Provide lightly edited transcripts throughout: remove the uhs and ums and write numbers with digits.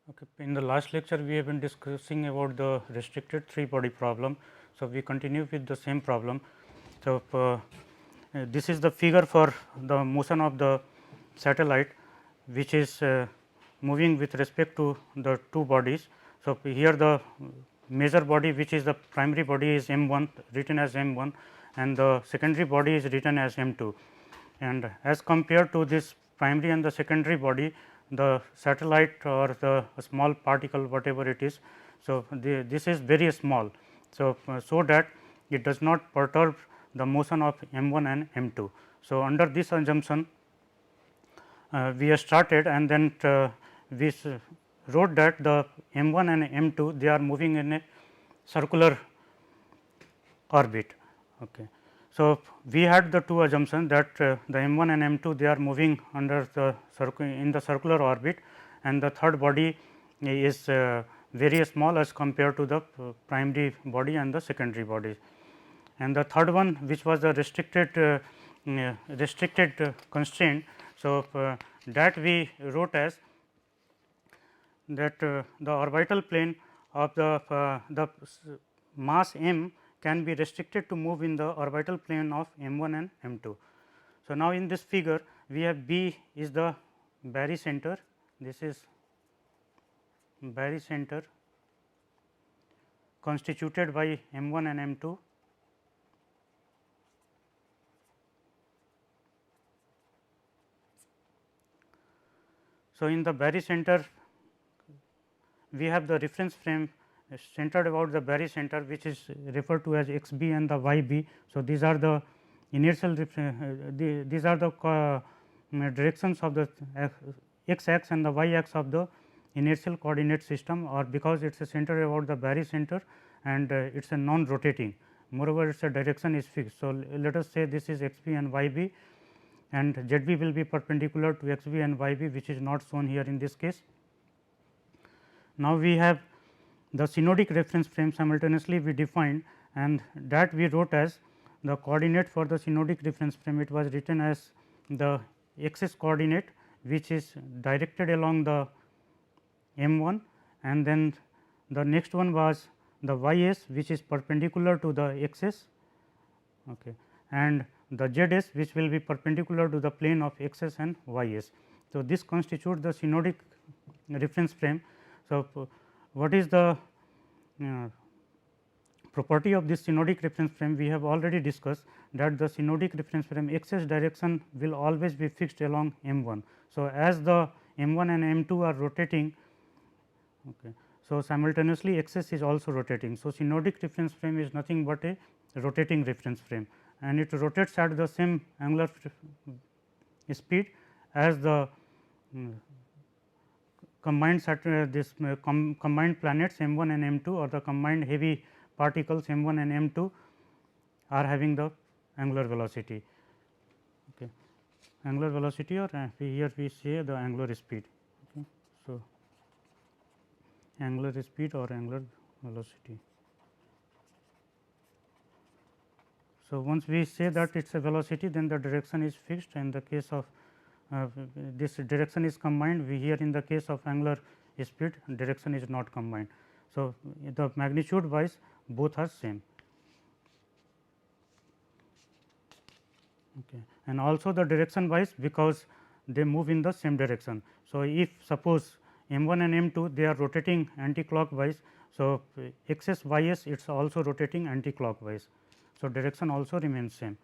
Okay. In the last lecture, we have been discussing about the restricted three body problem. So, we continue with the same problem. So, this is the figure for the motion of the satellite, which is moving with respect to the two bodies. So, here the major body, which is the primary body, is m 1 written as m 1, and the secondary body is written as m 2. And as compared to this primary and the secondary body, the satellite or the small particle, whatever it is. So, this is very small. So, so that it does not perturb the motion of m 1 and m 2. So, under this assumption, we have started, and then we wrote that the m 1 and m 2 they are moving in a circular orbit. Okay. So, we had the two assumptions that the m 1 and m 2 they are moving under the in the circular orbit, and the third body is very small as compared to the primary body and the secondary body. And the third one, which was the restricted constraint. So, that we wrote as that the orbital plane of the mass m can be restricted to move in the orbital plane of m 1 and m 2. So, now in this figure we have B is the barycenter, this is barycenter constituted by m 1 and m 2. So, in the barycenter we have the reference frame centered about the barycenter, which is referred to as x b and the y b. So, these are the inertial these are the directions of the x axis and the y axis of the inertial coordinate system, or because it is centered about the barycenter and it is a non rotating, moreover its direction is fixed. So, let us say this is x b and y b, and z b will be perpendicular to x b and y b, which is not shown here in this case. Now, we have the synodic reference frame simultaneously we defined, and that we wrote as the coordinate for the synodic reference frame. It was written as the axis coordinate, which is directed along the m 1, and then the next one was the y s, which is perpendicular to the axis, okay, and the z s, which will be perpendicular to the plane of x s and y s. So, this constitutes the synodic reference frame. So, what is the property of this synodic reference frame? We have already discussed that the synodic reference frame x s direction will always be fixed along m 1. So, as the m 1 and m 2 are rotating, okay, so simultaneously x s is also rotating. So, synodic reference frame is nothing but a rotating reference frame, and it rotates at the same angular speed as the combined combined planets m 1 and m 2, or the combined heavy particles m 1 and m 2 are having the angular velocity. Okay. Angular velocity, or here we say the angular speed. Okay. So, angular speed or angular velocity. So, once we say that it is a velocity, then the direction is fixed. In the case of this direction is combined, we here in the case of angular speed direction is not combined. So, the magnitude wise both are same. Okay. And also the direction wise, because they move in the same direction. So, if suppose m 1 and m 2 they are rotating anti-clockwise. So, x s y s it is also rotating anti-clockwise. So, direction also remains same.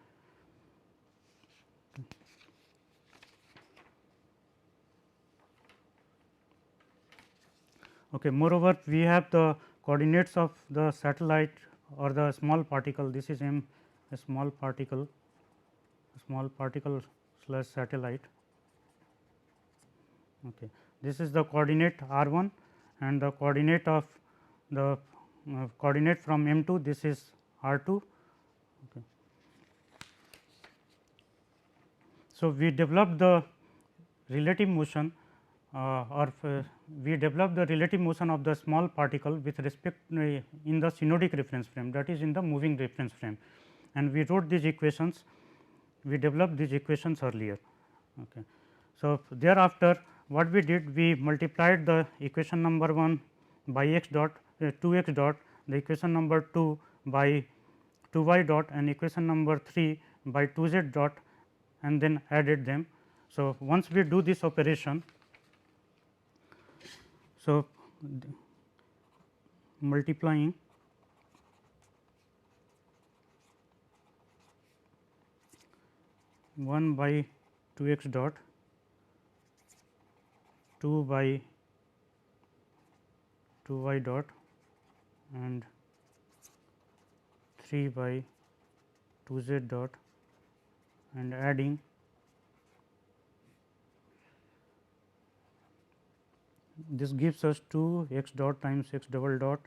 Okay. Moreover, we have the coordinates of the satellite or the small particle. This is m, a small particle slash satellite. Okay. This is the coordinate r 1, and the coordinate of the coordinate from m 2, this is r 2. Okay. So, we developed the relative motion we develop the relative motion of the small particle with respect in the synodic reference frame, that is in the moving reference frame, and we wrote these equations, we developed these equations earlier. Okay. So, thereafter what we did, we multiplied the equation number 1 by x dot 2 x dot, the equation number 2 by 2 y dot, and equation number 3 by 2 z dot, and then added them. So, once we do this operation, so multiplying 1 by 2 x dot, 2 by 2 y dot, and 3 by 2 z dot, and adding this gives us 2 x dot times x double dot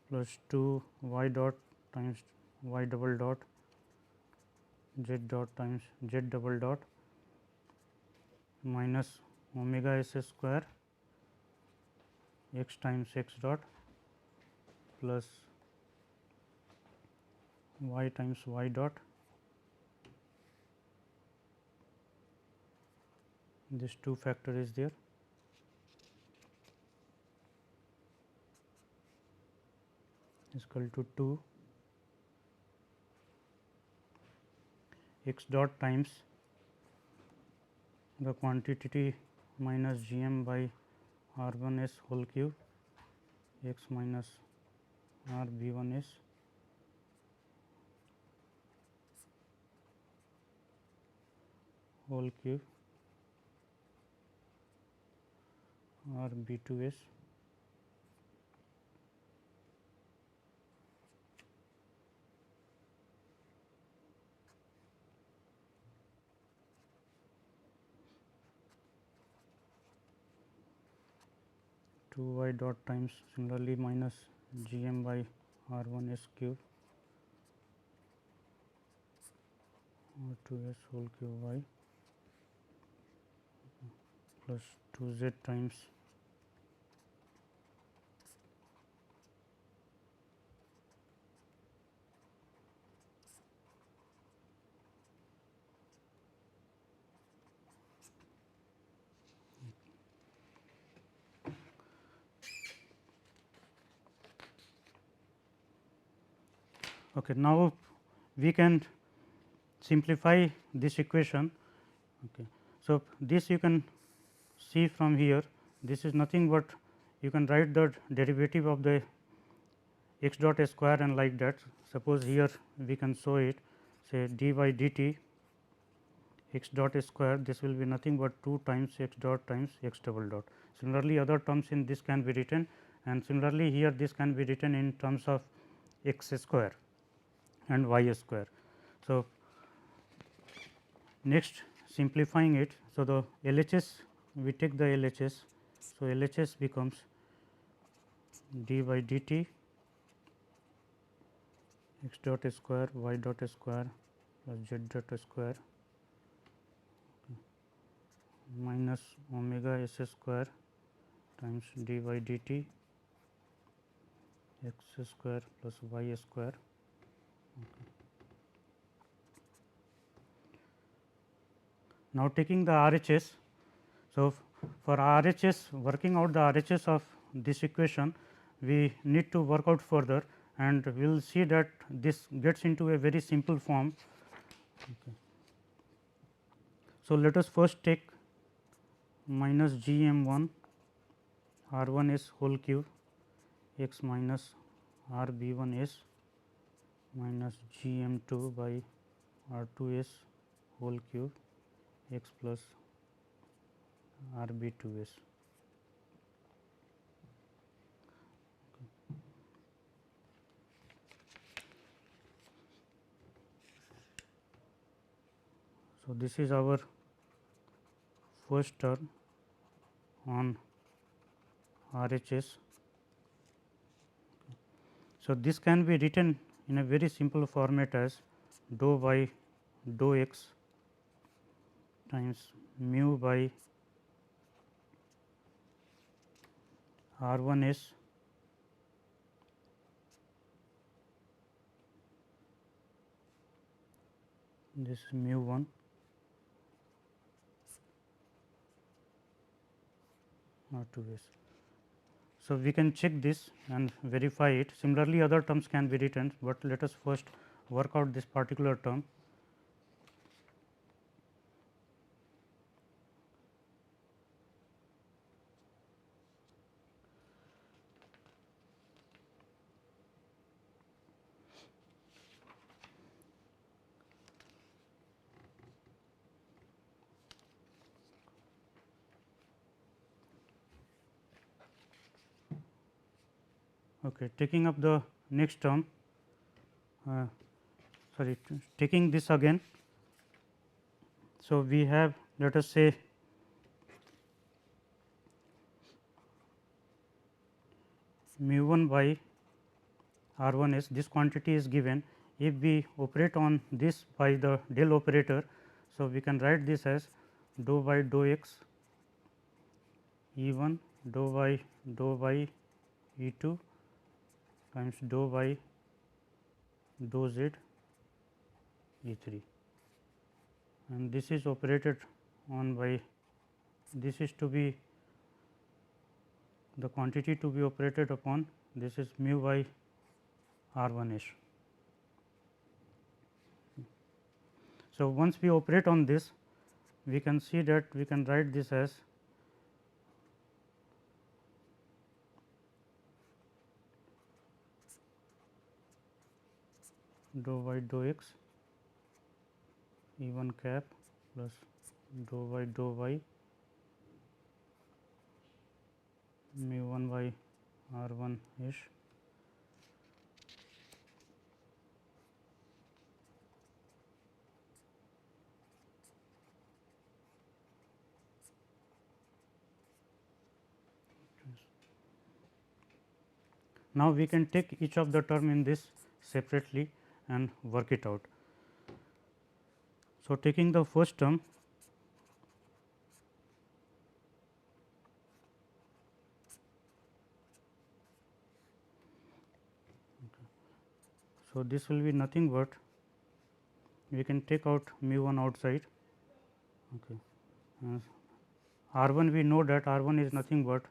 plus 2 y dot times y double dot z dot times z double dot minus omega s square x times x dot plus y times y dot. This 2 factor is there. Is equal to 2 x dot times the quantity minus g m by r 1 s whole cube x minus r b 1 s whole cube r b 2 s. Two y dot times similarly minus g m by r 1 s cube r 2 s whole cube y plus 2 z times okay. Now, we can simplify this equation. Okay. So, this you can see from here, this is nothing but you can write the derivative of the x dot square and like that. Suppose here we can show it, say d by dt x dot square, this will be nothing but 2 times x dot times x double dot. Similarly, other terms in this can be written, and similarly here this can be written in terms of x square and y square. So, next simplifying it. So, the LHS, we take the LHS. So, LHS becomes d by dt x dot square y dot square plus z dot square minus omega s square times d by dt x square plus y square. Now, taking the RHS. So, for RHS, working out the RHS of this equation, we need to work out further, and we will see that this gets into a very simple form. Okay. So, let us first take minus g m 1 r 1 s whole cube x minus r b 1 s minus g m 2 by r 2 s whole cube x plus r b 2 s. So, this is our first term on RHS. So, this can be written in a very simple format as dou by dou x times mu by r 1 s this is mu 1 R2 s. So, we can check this and verify it. Similarly, other terms can be written, but let us first work out this particular term. Okay, taking up the next term, sorry, taking this again. So, we have, let us say, mu 1 by R 1 s, this quantity is given. If we operate on this by the del operator, so we can write this as dou by dou x E 1 dou by E 2 times dou by dou z E 3, and this is operated on by, this is to be the quantity to be operated upon, this is mu by R 1 s. So, once we operate on this, we can see that we can write this as dou by dou x E 1 cap plus dou by mu 1 by R 1 s Now, we can take each of the term in this separately and work it out. So, taking the first term, so this will be nothing but, we can take out mu 1 outside. Okay. R 1, we know that R 1 is nothing but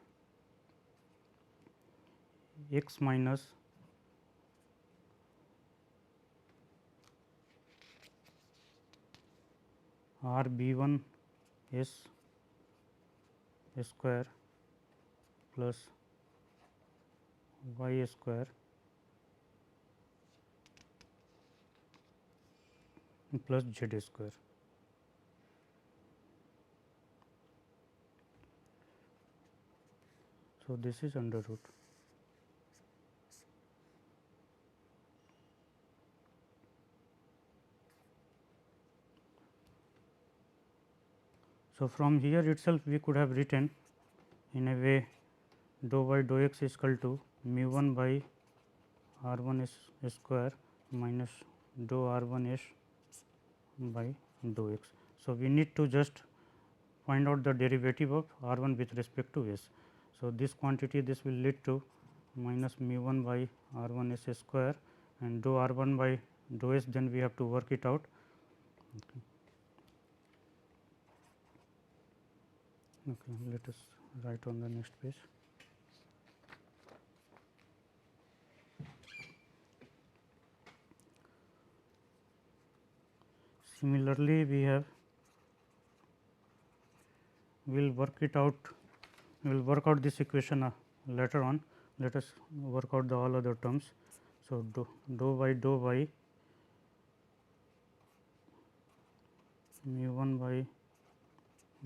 x minus R b 1 s square plus y square plus z square. So, this is under root. So, from here itself we could have written in a way dou by dou x is equal to mu 1 by R 1 s square minus dou R 1 s by dou x. So, we need to just find out the derivative of R 1 with respect to s. So, this quantity, this will lead to minus mu 1 by R 1 s square, and dou R 1 by dou s, then we have to work it out. Okay, let us write on the next page. Similarly, we have, we will work it out, we will work out this equation later on. Let us work out the all other terms. So, dou by mu 1 by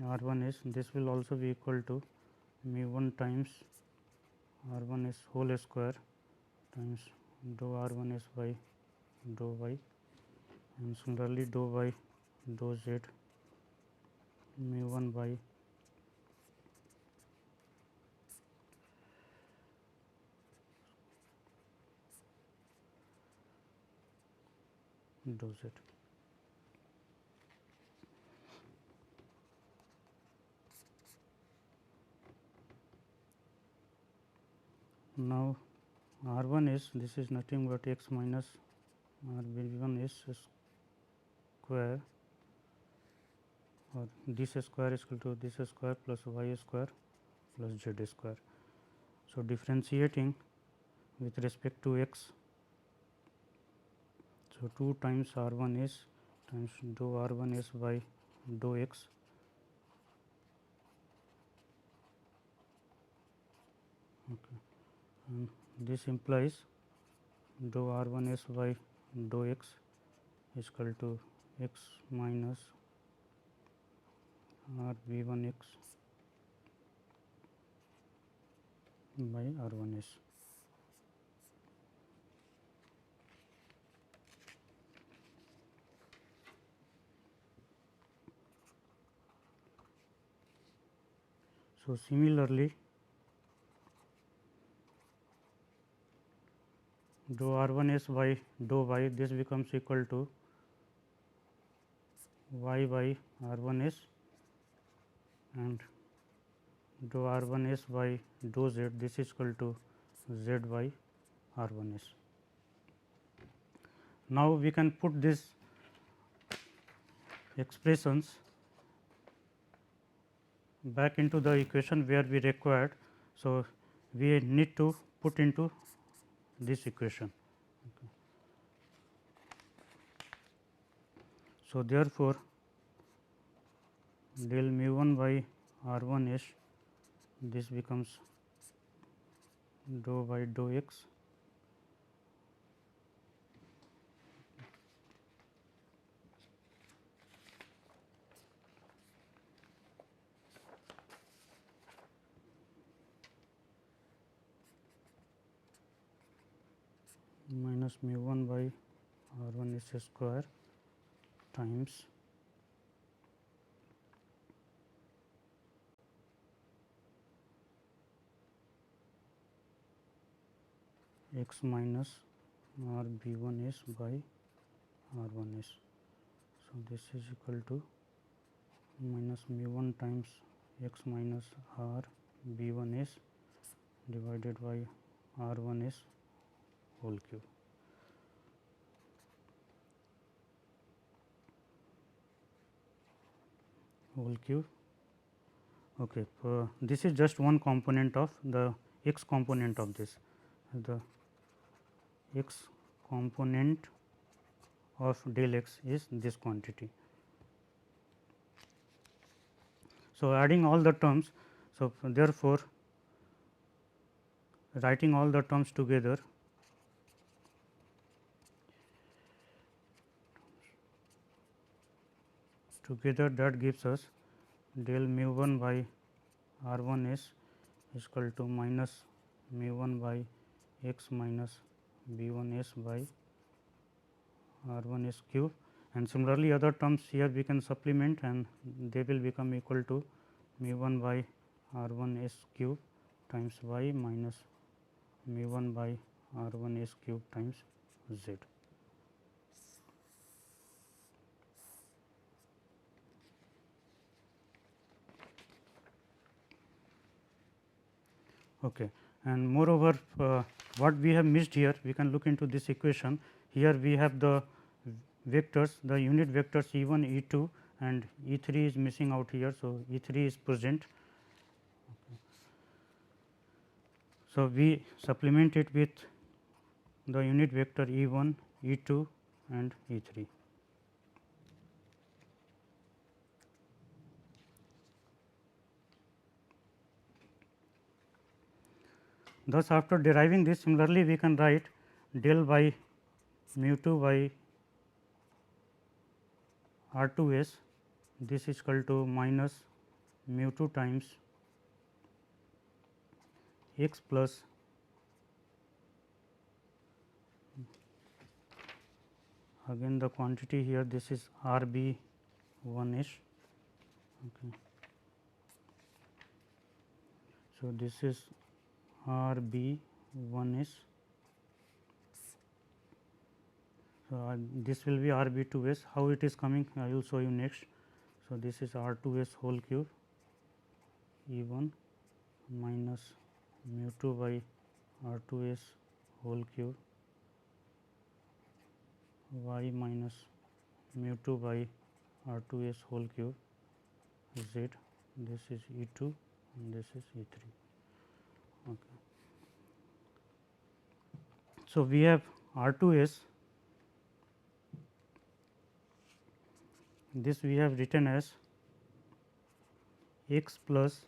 R 1 s, this will also be equal to mu 1 times R 1 s whole square times dou R 1 s by dou y, and similarly dou by dou z mu 1 by dou z. Now, R 1 is, this is nothing but x minus R b 1 s square, or this square is equal to this square plus y square plus z square. So, differentiating with respect to x. So, 2 times r 1 s times dou r 1 s by dou x and this implies dou r 1 s by dou x is equal to x minus r v 1 x by r 1 s. So, similarly, dou r 1 s by dou y, this becomes equal to y by r 1 s and dou r 1 s by dou z, this is equal to z by r 1 s. Now, we can put these expressions back into the equation where we required. So, we need to put into this equation. Okay. So, therefore, del mu 1 by r 1 s, this becomes dou by dou x minus mu 1 by r 1 s square times x minus r b 1 s by r 1 s. So, this is equal to minus mu 1 times x minus r b 1 s divided by r 1 s whole cube. Okay. This is just one component of the x component of this. The x component of del x is this quantity. So, adding all the terms. So, therefore, writing all the terms together, that gives us del mu 1 by r 1 s is equal to minus mu 1 by x minus b 1 s by r 1 s cube, and similarly other terms here we can supplement and they will become equal to mu 1 by r 1 s cube times y minus mu 1 by r 1 s cube times z. Okay. And moreover, what we have missed here, we can look into this equation. Here we have the vectors, the unit vectors E 1, E 2 and E 3 is missing out here. So, E 3 is present. Okay. So, we supplement it with the unit vector E 1, E 2 and E 3. Thus, after deriving this, similarly we can write del by mu 2 by r 2 s, this is equal to minus mu 2 times x plus again the quantity here, this is r b 1 s. Okay. So, this is r b 1 s. So, this will be r b 2 s. How it is coming, I will show you next. So, this is r 2 s whole cube E 1 minus mu 2 by r 2 s whole cube y minus mu 2 by r 2 s whole cube z, this is E 2 and this is E 3. Okay. So, we have R 2 S, this we have written as x plus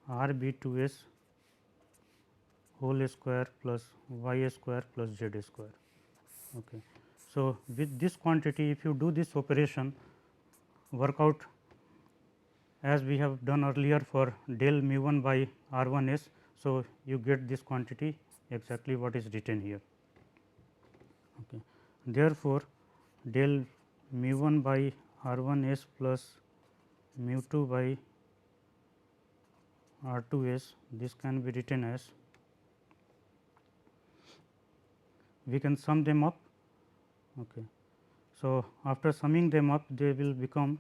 R B 2 S whole square plus y square plus z square. Okay. So, with this quantity, if you do this operation, work out as we have done earlier for del mu 1 by R 1 S. So, you get this quantity exactly what is written here. Okay. Therefore, del mu 1 by R 1 S plus mu 2 by R 2 S, this can be written as, we can sum them up. Okay. So, after summing them up, they will become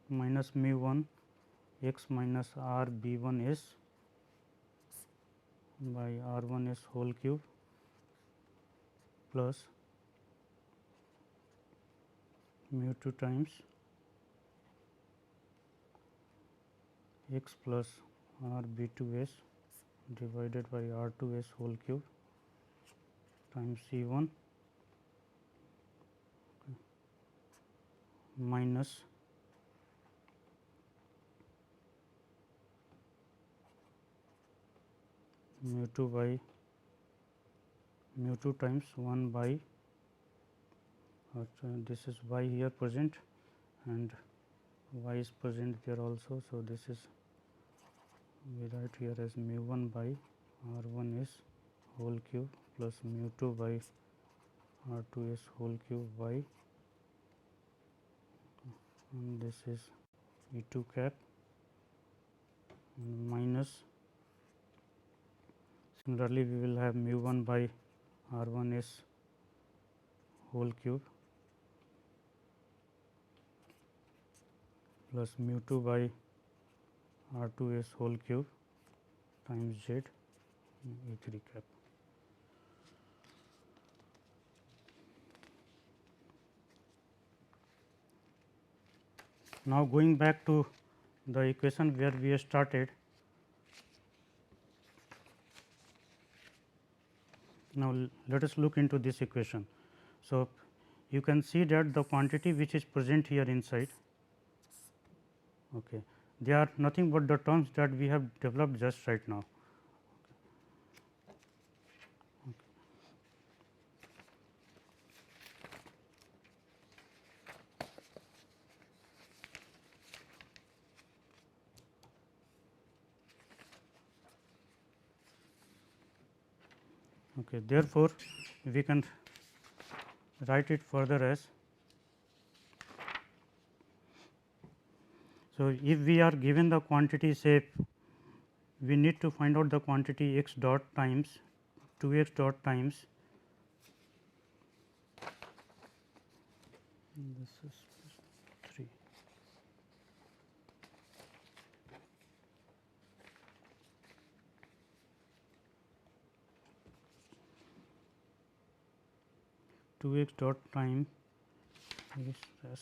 minus mu 1 x minus R B 1 S by R 1 S whole cube plus mu 2 times x plus R B 2 S divided by R 2 S whole cube times C 1 minus mu 2 by mu 2 times 1 by this is y here present and y is present there also. So, this is we write here as mu 1 by R 1 S whole cube plus mu 2 by R 2 S whole cube y, and this is E 2 cap minus, similarly we will have mu 1 by R 1 S whole cube plus mu 2 by R 2 S whole cube times z E 3 cap. Now, going back to the equation where we started. Now, let us look into this equation. So, you can see that the quantity which is present here inside, okay, they are nothing but the terms that we have developed just right now. Okay. Therefore, we can write it further as, so if we are given the quantity, say we need to find out the quantity x dot times 2 x dot times this is 3. Two x dot time is as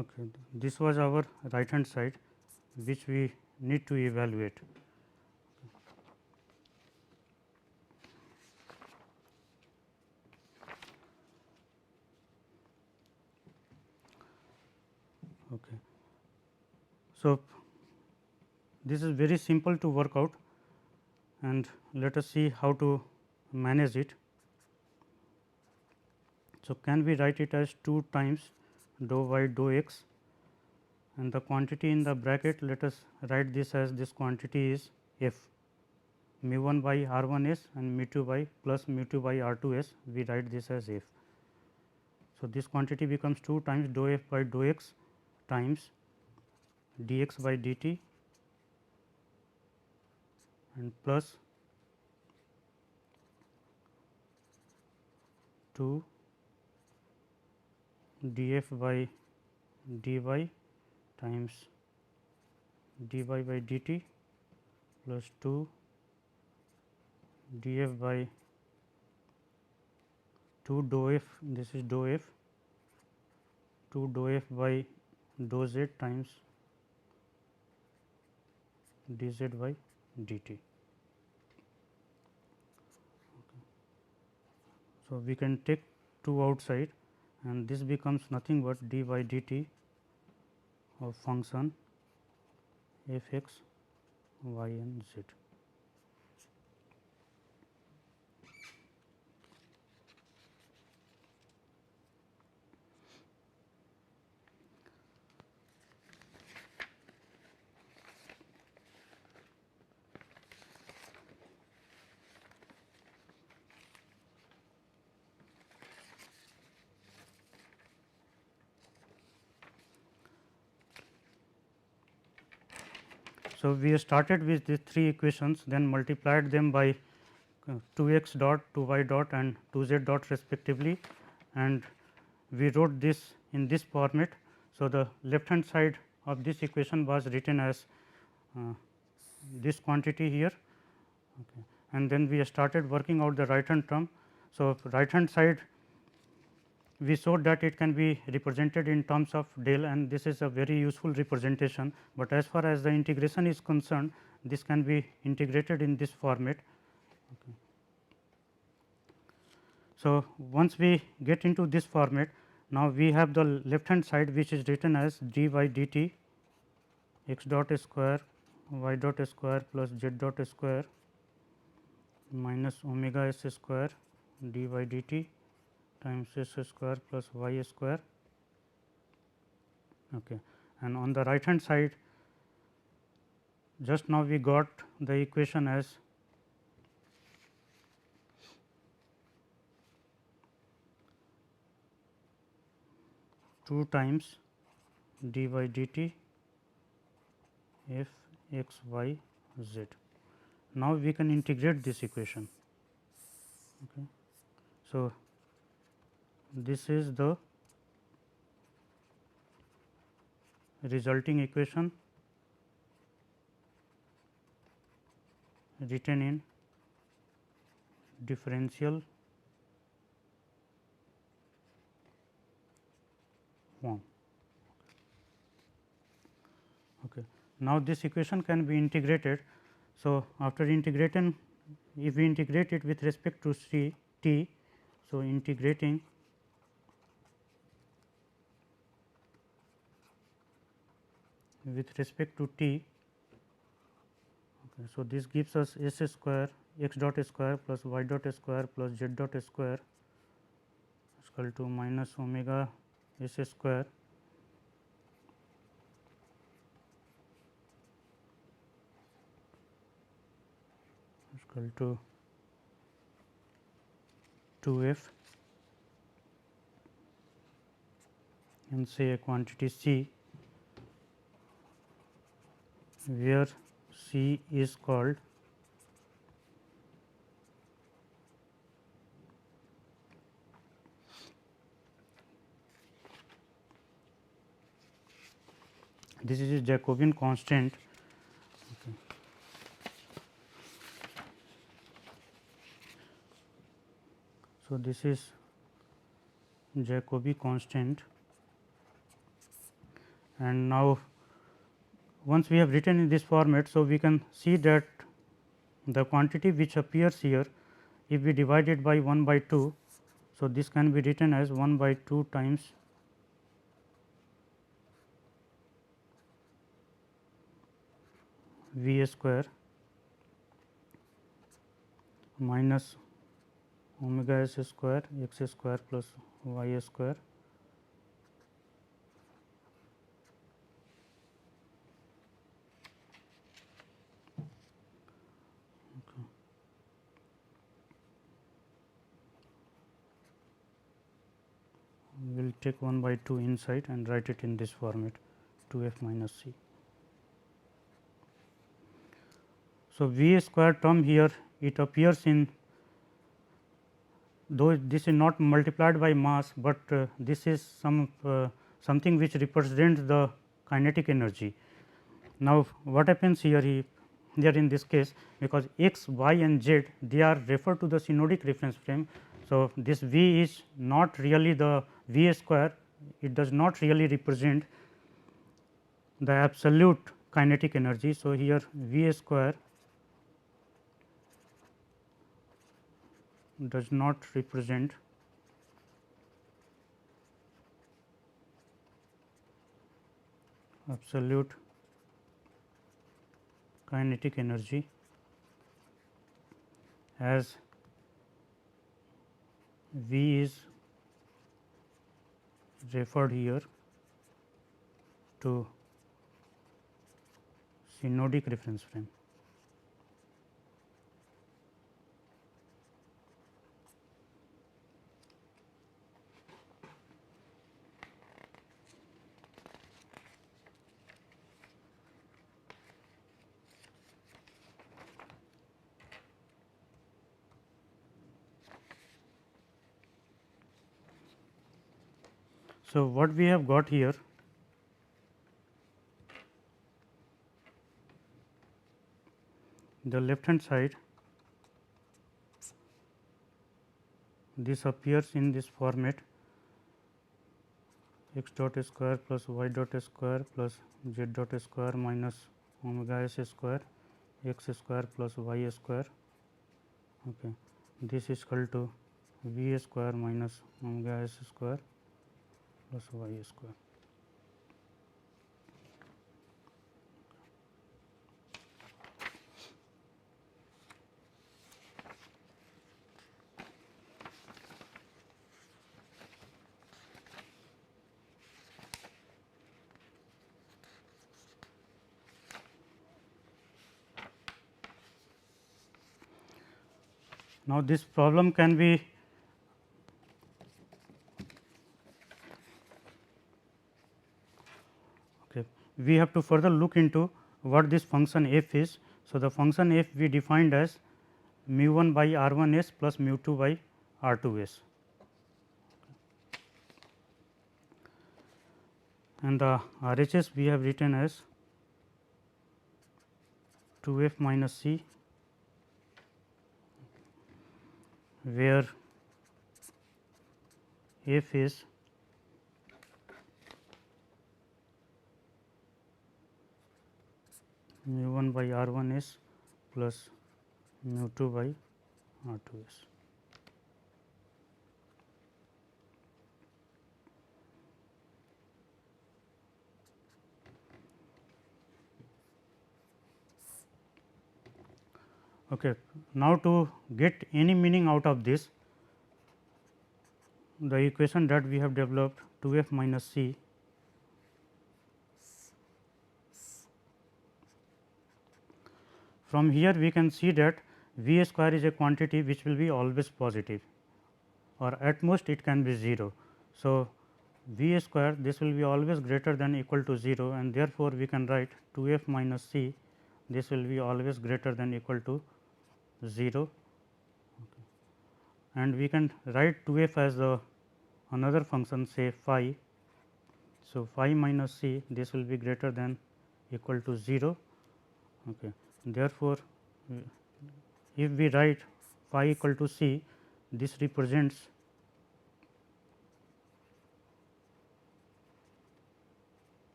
okay. This was our right hand side which we need to evaluate. Okay. So, this is very simple to work out, and let us see how to manage it. So, can we write it as 2 times dou y dou x, and the quantity in the bracket, let us write this as this quantity is f, mu 1 by r 1 s and mu 2 by plus mu 2 by r 2 s, we write this as f. So, this quantity becomes 2 times dou f by dou x times dx by dt and plus 2 df by dy times dy by dt plus 2 df by 2 dou f, this is dou f, 2 dou f by dou z times dz by dt. Okay. So, we can take 2 outside and this becomes nothing but d by dt of function f x y and z. So, we started with these 3 equations, then multiplied them by 2 x dot, 2 y dot and 2 z dot respectively, and we wrote this in this format. So, the left hand side of this equation was written as this quantity here, okay. And then we started working out the right hand term. So, right hand side we showed that it can be represented in terms of del, and this is a very useful representation, but as far as the integration is concerned, this can be integrated in this format. Okay. So, once we get into this format, now we have the left hand side which is written as d by dt x dot square y dot square plus z dot square minus omega s square d by dt times s square plus y square, okay. And on the right hand side, just now we got the equation as two times d by dt f x y z. Now, we can integrate this equation. Okay. So, this is the resulting equation written in differential form. Okay. Now, this equation can be integrated. So, after integrating, if we integrate it with respect to c t, so integrating with respect to t, okay. So, this gives us s square x dot square plus y dot square plus z dot square is equal to minus omega s square is equal to 2 f and say a quantity c, where c is called this is a Jacobian constant. Okay. So, this is Jacobi constant, and now once we have written in this format. So, we can see that the quantity which appears here, if we divide it by 1 by 2. So, this can be written as 1 by 2 times v square minus omega s square x square plus y square take 1 by 2 inside and write it in this format 2 f minus c. So, v square term here it appears in, though this is not multiplied by mass, but this is something which represents the kinetic energy. Now, what happens here in this case, because x, y and z they are referred to the synodic reference frame. So, this v is not really the v square, it does not really represent the absolute kinetic energy. So, here v square does not represent absolute kinetic energy, as V is referred here to synodic reference frame. So, what we have got here, the left hand side, this appears in this format x dot square plus y dot square plus z dot square minus omega s square x square plus y square. Okay. This is equal to v square minus omega s square plus y square. Now, this problem can be we have to further look into what this function f is. So, the function f we defined as mu 1 by r 1 s plus mu 2 by r 2 s, and the RHS we have written as 2 f minus c, where f is mu 1 by r 1 s plus mu 2 by r 2 s. Okay. Now, to get any meaning out of this, the equation that we have developed 2 f minus c from here we can see that v square is a quantity which will be always positive, or at most it can be 0. So, v square this will be always greater than equal to 0, and therefore, we can write 2 f minus c this will be always greater than equal to 0, okay. And we can write 2 f as the another function, say phi. So, phi minus c this will be greater than equal to 0. Okay. Therefore, if we write phi equal to c, this represents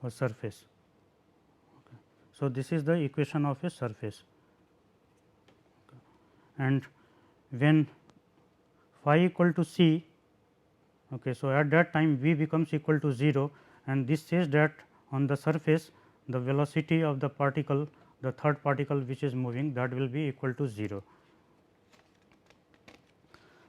a surface. Okay. So, this is the equation of a surface, okay. And when phi equal to c, okay, so at that time v becomes equal to 0, and this says that on the surface the velocity of the particle, the third particle which is moving, that will be equal to 0.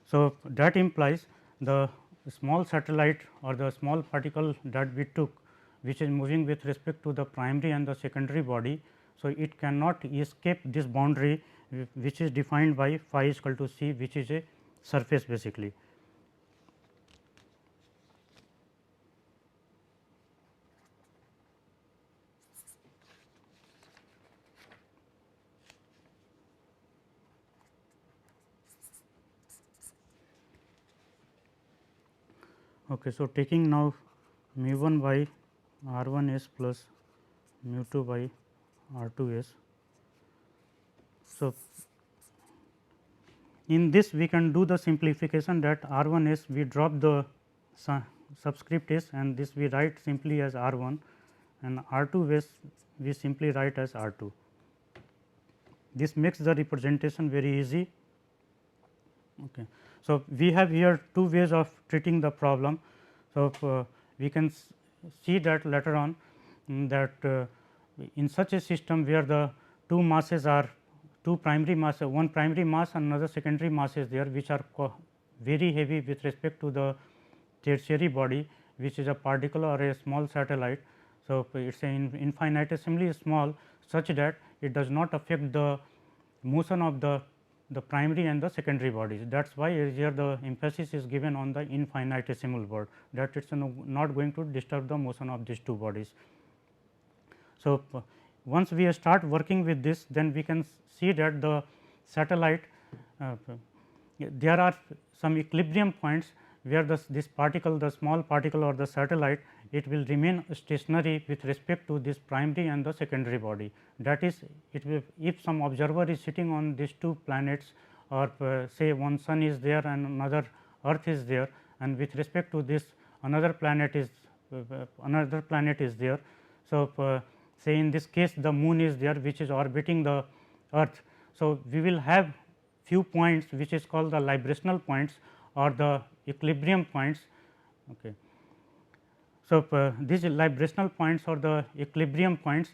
So, that implies the small satellite or the small particle that we took, which is moving with respect to the primary and the secondary body. So, it cannot escape this boundary which is defined by phi is equal to c, which is a surface basically. Okay, so, taking now mu 1 by r 1 s plus mu 2 by r 2 s. So, in this we can do the simplification that r 1 s we drop the subscript s and this we write simply as r 1 and r 2 s we simply write as r 2. This makes the representation very easy. Okay. So, we have here two ways of treating the problem. So, we can see that later on that in such a system where the two masses are two primary mass, one primary mass and another secondary mass is there, which are very heavy with respect to the tertiary body, which is a particle or a small satellite. So, it is infinitesimally small such that it does not affect the motion of the primary and the secondary bodies. That is why here the emphasis is given on the infinitesimal word, that it is not going to disturb the motion of these two bodies. So, once we start working with this, then we can see that the satellite there are some equilibrium points where this particle, the small particle or the satellite, it will remain stationary with respect to this primary and the secondary body. That is, it will, if some observer is sitting on these two planets or say one sun is there and another earth is there, and with respect to this another planet is there. So, say in this case the moon is there which is orbiting the earth. So, we will have few points which is called the librational points or the equilibrium points. Okay. So, these librational points or the equilibrium points,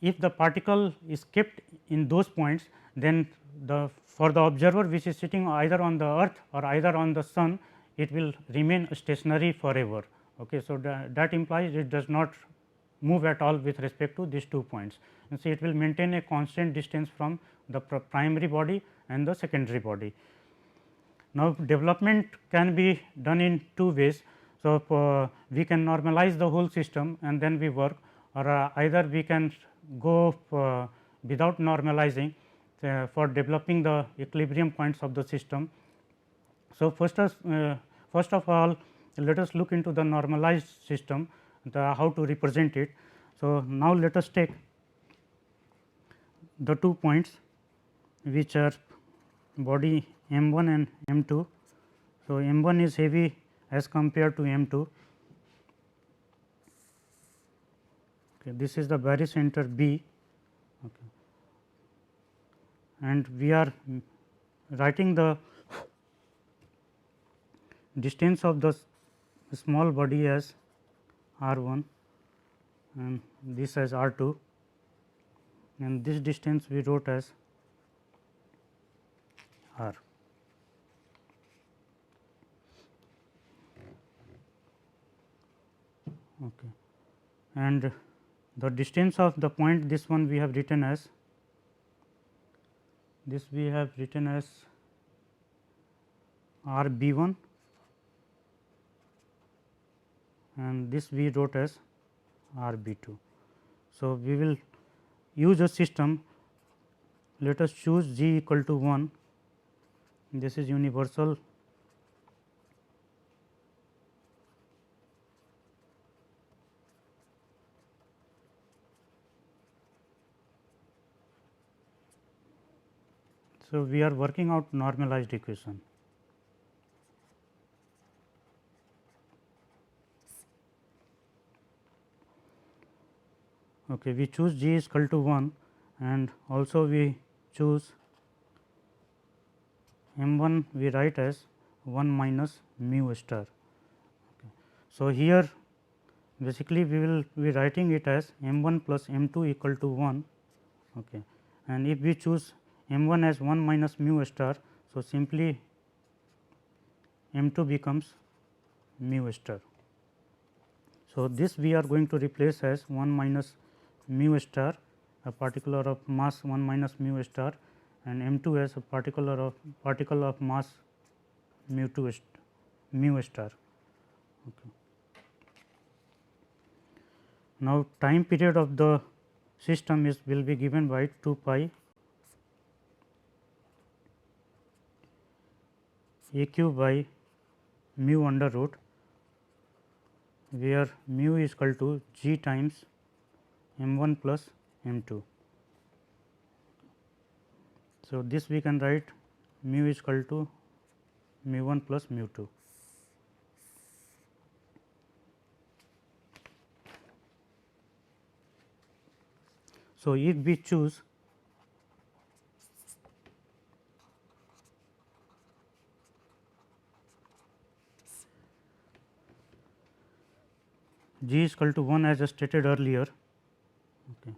if the particle is kept in those points, then for the observer which is sitting either on the earth or either on the sun, it will remain stationary forever. Okay. So, that implies it does not move at all with respect to these 2 points, and so it will maintain a constant distance from the primary body and the secondary body. Now, development can be done in 2 ways. So, we can normalize the whole system and then we work, or either we can go without normalizing for developing the equilibrium points of the system. So, first of all, let us look into the normalized system, how to represent it. So, now let us take the 2 points which are body m 1 and m 2. So, m 1 is heavy as compared to m 2. Okay, this is the barycenter B, okay. And we are writing the distance of the small body as r 1 and this as r 2, and this distance we wrote as r. Okay. And the distance of the point, this one we have written as r b 1 and this we wrote as r b 2. So, we will use a system, let us choose g equal to 1, this is universal . So, we are working out normalized equation. Okay, we choose g is equal to 1 and also we choose m 1 we write as 1 minus mu star. Okay. So, here basically we will be writing it as m 1 plus m 2 equal to 1, okay. And if we choose m 1 as 1 minus mu star. So, simply m 2 becomes mu star. So, this we are going to replace as 1 minus mu star, a particle of mass 1 minus mu star, and m 2 as a particle of mass mu star. Okay. Now, time period of the system will be given by 2 pi a q by mu under root, where mu is equal to g times m 1 plus m 2. So, this we can write mu is equal to mu 1 plus mu 2. So, if we choose g is equal to 1 as stated earlier. Okay.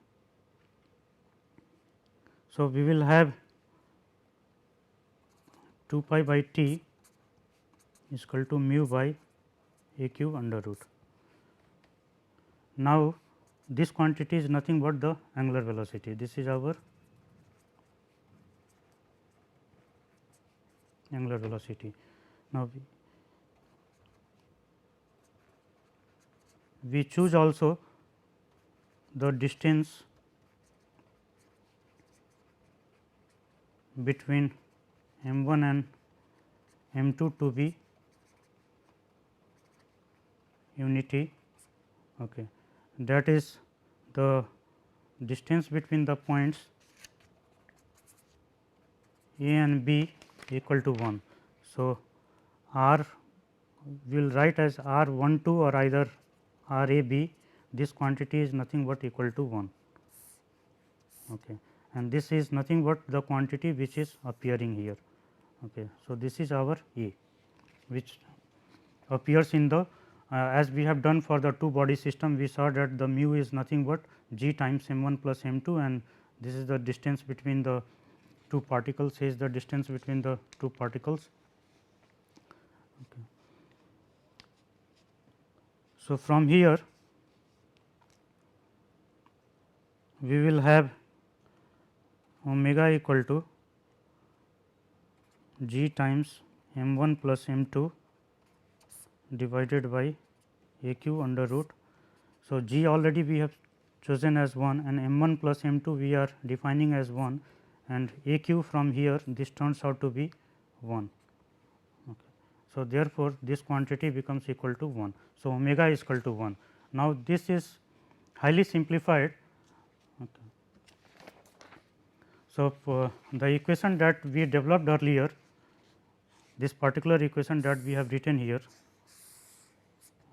So, we will have 2 pi by t is equal to mu by a cube under root. Now, this quantity is nothing but the angular velocity. This is our angular velocity. Now, we choose also the distance between m 1 and m 2 to be unity. Okay. That is the distance between the points A and B equal to 1. So, R will write as R 1 2 or either R A B, this quantity is nothing but equal to 1. Okay. And this is nothing but the quantity which is appearing here. Okay. So, this is our A, which appears in the as we have done for the two body system, we saw that the mu is nothing but g times m 1 plus m 2, and this is the distance between the two particles, is the distance between the two particles. Okay. So, from here we will have omega equal to g times m 1 plus m 2 divided by a cube under root. So, g already we have chosen as 1 and m 1 plus m 2 we are defining as 1, and a cube from here this turns out to be 1. Okay. So, therefore, this quantity becomes equal to 1. So, omega is equal to 1. Now, this is highly simplified. Okay. So, the equation that we developed earlier, this particular equation that we have written here.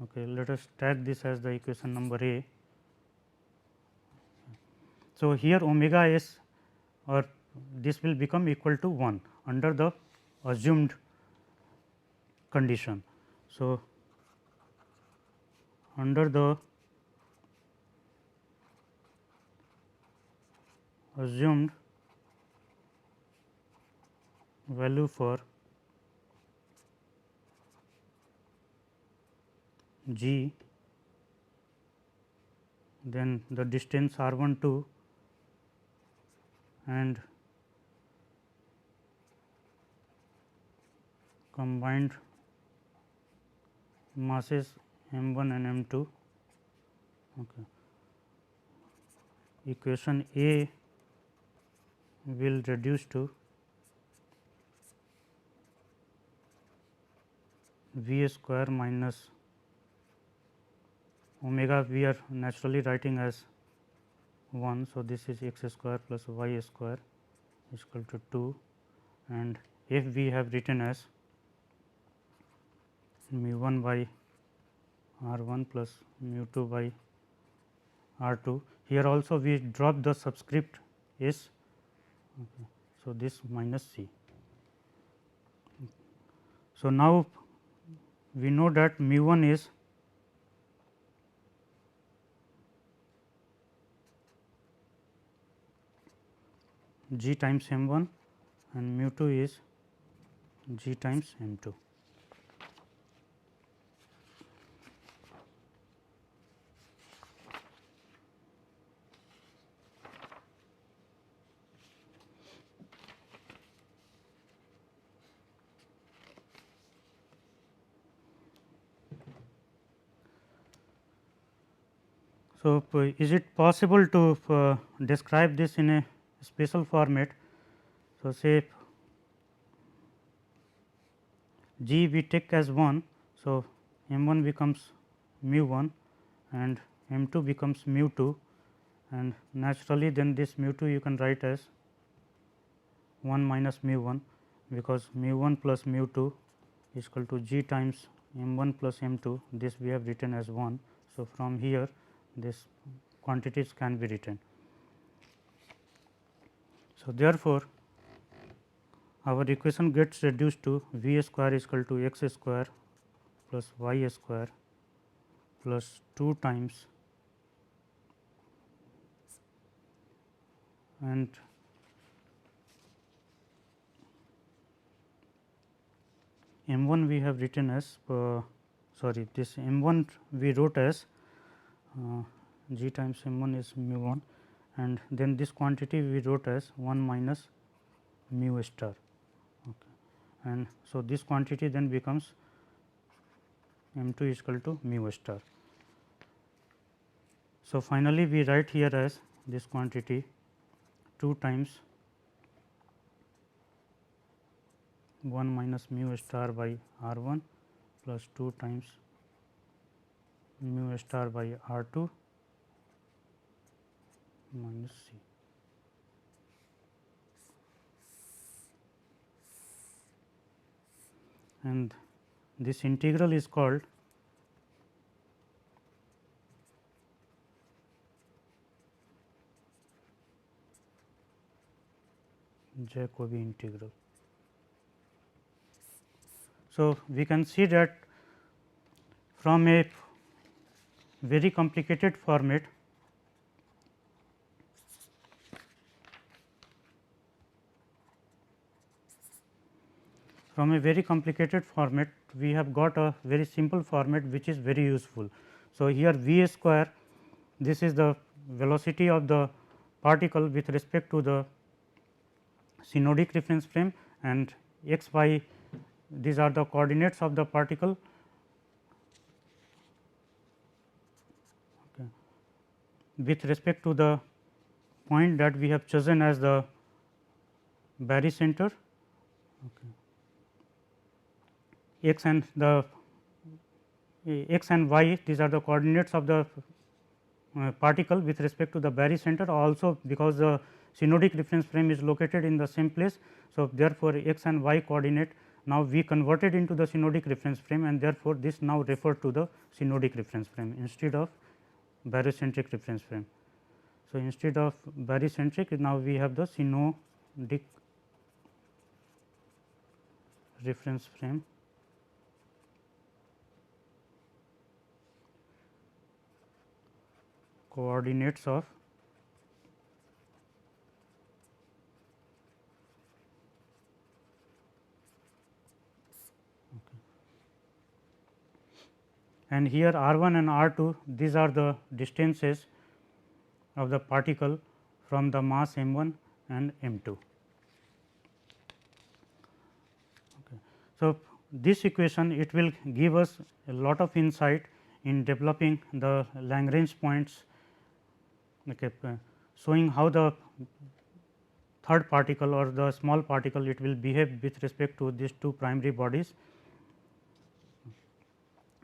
Okay, let us tag this as the equation number A. So, here omega s or this will become equal to 1 under the assumed condition. So, under the assumed value for g, then the distance r 1 2 and combined masses m 1 and m 2. Okay. Equation A will reduce to v square minus omega we are naturally writing as 1. So, this is x square plus y square is equal to 2, and f we have written as mu 1 by r 1 plus mu 2 by r 2. Here also we drop the subscript s. Okay. So, this minus c. So, now we know that mu 1 is g times m 1 and mu 2 is g times m 2. So, is it possible to describe this in a special format? So, say g we take as 1. So, m 1 becomes mu 1 and m 2 becomes mu 2, and naturally then this mu 2 you can write as 1 minus mu 1, because mu 1 plus mu 2 is equal to g times m 1 plus m 2, this we have written as 1. So, from here this quantities can be written. So, therefore, our equation gets reduced to v square is equal to x square plus y square plus 2 times and m 1 we have written as sorry, this m 1 we wrote as g times m 1 is mu 1, and then this quantity we wrote as 1 minus mu star. Okay. And so, this quantity then becomes m 2 is equal to mu star. So, finally, we write here as this quantity 2 times 1 minus mu star by r 1 plus 2 times mu star by r 2 minus c. And this integral is called Jacobi integral. So, we can see that from a very complicated format, we have got a very simple format which is very useful. So, here v square, this is the velocity of the particle with respect to the synodic reference frame, and x y, these are the coordinates of the particle. Okay. With respect to the point that we have chosen as the barycenter, okay. X and the x and y, these are the coordinates of the particle with respect to the barycenter, also because the synodic reference frame is located in the same place. So, therefore, x and y coordinate now we converted into the synodic reference frame, and therefore, this now referred to the synodic reference frame instead of barycentric reference frame. So, instead of barycentric, now we have the synodic reference frame coordinates of and here r 1 and r 2, these are the distances of the particle from the mass m 1 and m 2. Okay. So, this equation it will give us a lot of insight in developing the Lagrange points, okay, showing how the third particle or the small particle it will behave with respect to these two primary bodies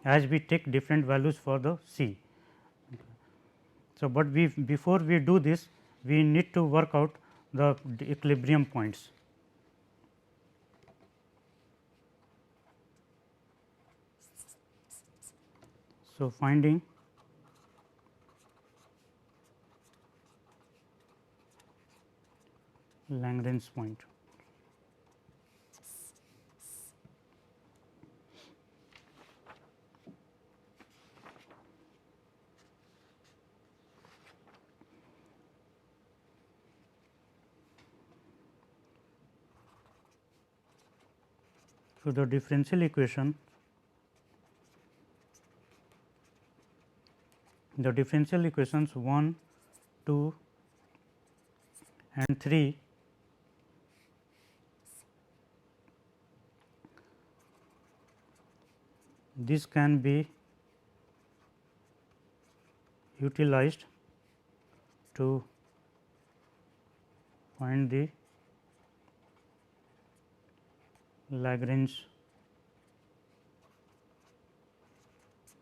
as we take different values for the c. So, but before we do this, we need to work out the equilibrium points. So, finding Lagrange point. So, the differential equation, the differential equations 1, 2 and 3 this can be utilized to find the Lagrange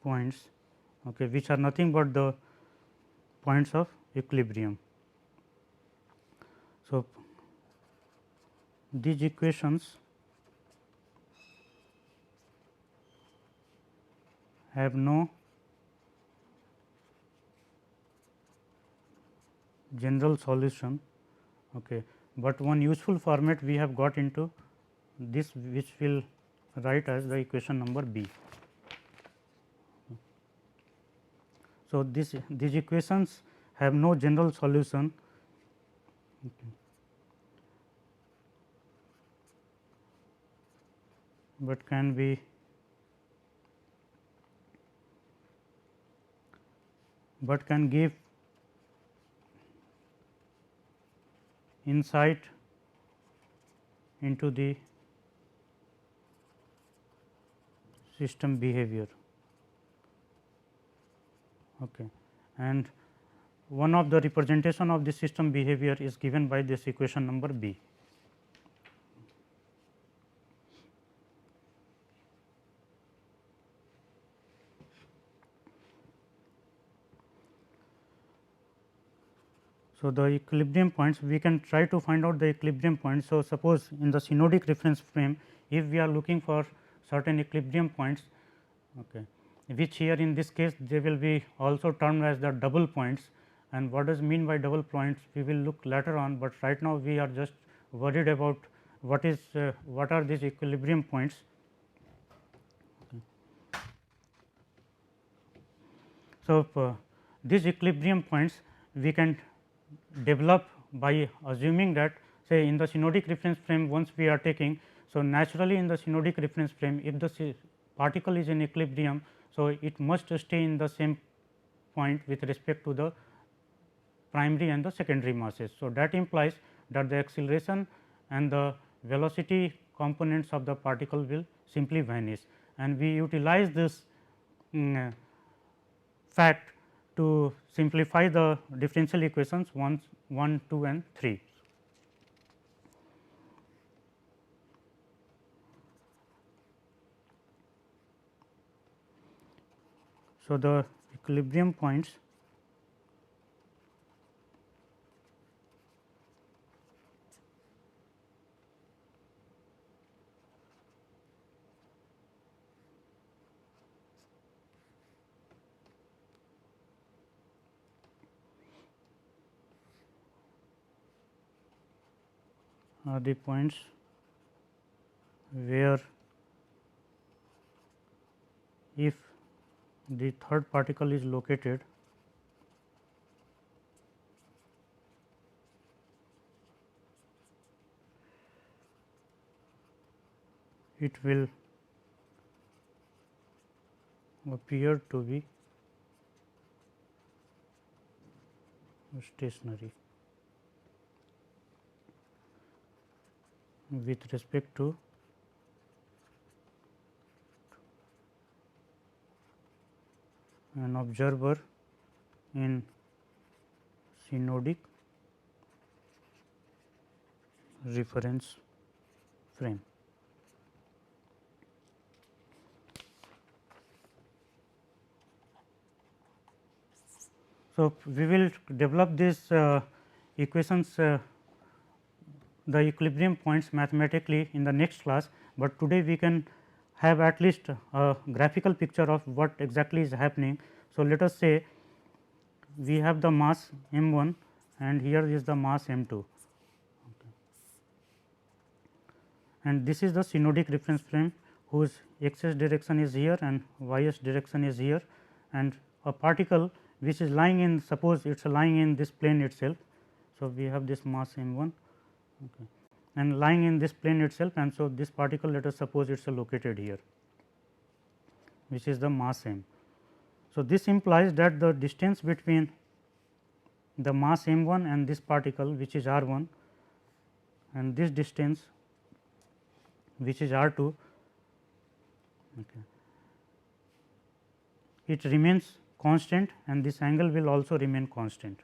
points, okay, which are nothing but the points of equilibrium. So, these equations have no general solution, okay, but one useful format we have got into this, which will write as the equation number B. So, these equations have no general solution, okay, but can give insight into the system behavior, okay. And one of the representation of the system behavior is given by this equation number B. So, the equilibrium points, we can try to find out the equilibrium points. So, suppose in the synodic reference frame, if we are looking for certain equilibrium points, okay, which here in this case they will be also termed as the double points, and what does mean by double points we will look later on, but right now we are just worried about what are these equilibrium points. Okay. So, these equilibrium points we can develop by assuming that, say, in the synodic reference frame once we are taking. So, naturally in the synodic reference frame, if the particle is in equilibrium, so it must stay in the same point with respect to the primary and the secondary masses. So, that implies that the acceleration and the velocity components of the particle will simply vanish, and we utilize this fact to simplify the differential equations 1, 2 and 3. So, the equilibrium points are the points where if the third particle is located, it will appear to be stationary with respect to an observer in synodic reference frame. So, we will develop these equations, the equilibrium points mathematically in the next class, but today we can have at least a graphical picture of what exactly is happening. So, let us say we have the mass m 1 and here is the mass m 2, okay, and this is the synodic reference frame whose x s direction is here and y s direction is here, and a particle which is lying in, suppose it is lying in this plane itself. So, we have this mass m 1, okay, and lying in this plane itself, and so this particle, let us suppose it is located here, which is the mass m. So, this implies that the distance between the mass m 1 and this particle, which is r 1, and this distance which is r 2, okay, it remains constant and this angle will also remain constant,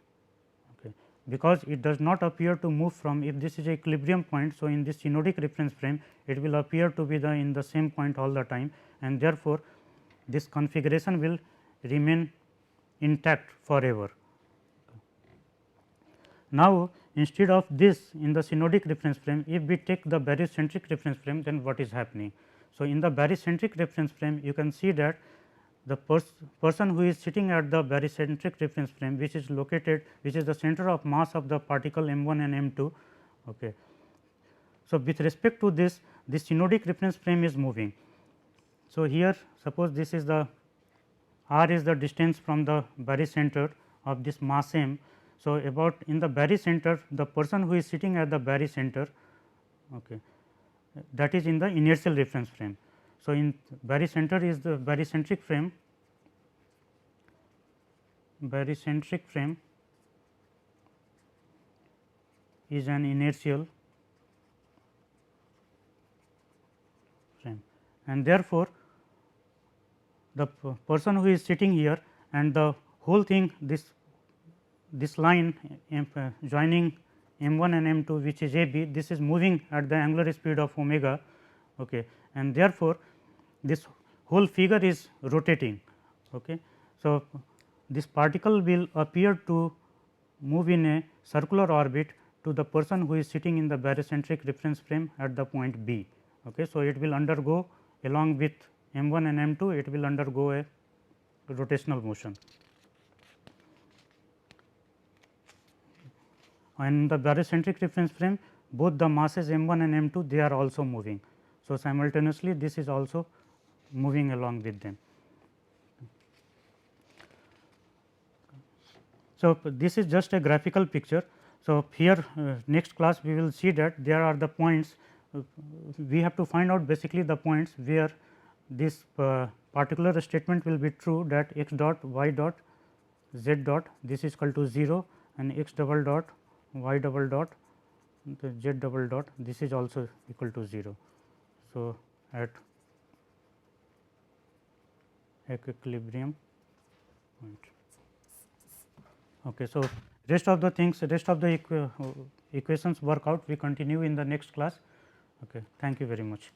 okay, because it does not appear to move from, if this is a equilibrium point. So, in this synodic reference frame it will appear to be in the same point all the time, and therefore, this configuration will remain intact forever. Now, instead of this in the synodic reference frame, if we take the barycentric reference frame, then what is happening? So, in the barycentric reference frame, you can see that the person who is sitting at the barycentric reference frame, which is located, which is the center of mass of the particle m 1 and m 2. Okay. So, with respect to this synodic reference frame is moving. So, here suppose this is the r is the distance from the barycenter of this mass m. So, about in the barycenter, the person who is sitting at the barycenter, okay, that is in the inertial reference frame. So, in barycenter is the barycentric frame, is an inertial frame, and therefore, the person who is sitting here and the whole thing this line joining m 1 and m 2, which is a b, this is moving at the angular speed of omega, okay, and therefore, this whole figure is rotating. Okay. So, this particle will appear to move in a circular orbit to the person who is sitting in the barycentric reference frame at the point B. Okay. So, it will undergo along with m 1 and m 2, it will undergo a rotational motion. And the barycentric reference frame, both the masses m 1 and m 2, they are also moving. So, simultaneously this is also moving along with them. So, this is just a graphical picture. So, here next class we will see that there are the points, we have to find out basically the points where this particular statement will be true, that x dot y dot z dot this is equal to 0 and x double dot y double dot the z double dot this is also equal to 0. So, at equilibrium point. Okay. So, rest of the things, rest of the equations work out, we continue in the next class. Okay. Thank you very much.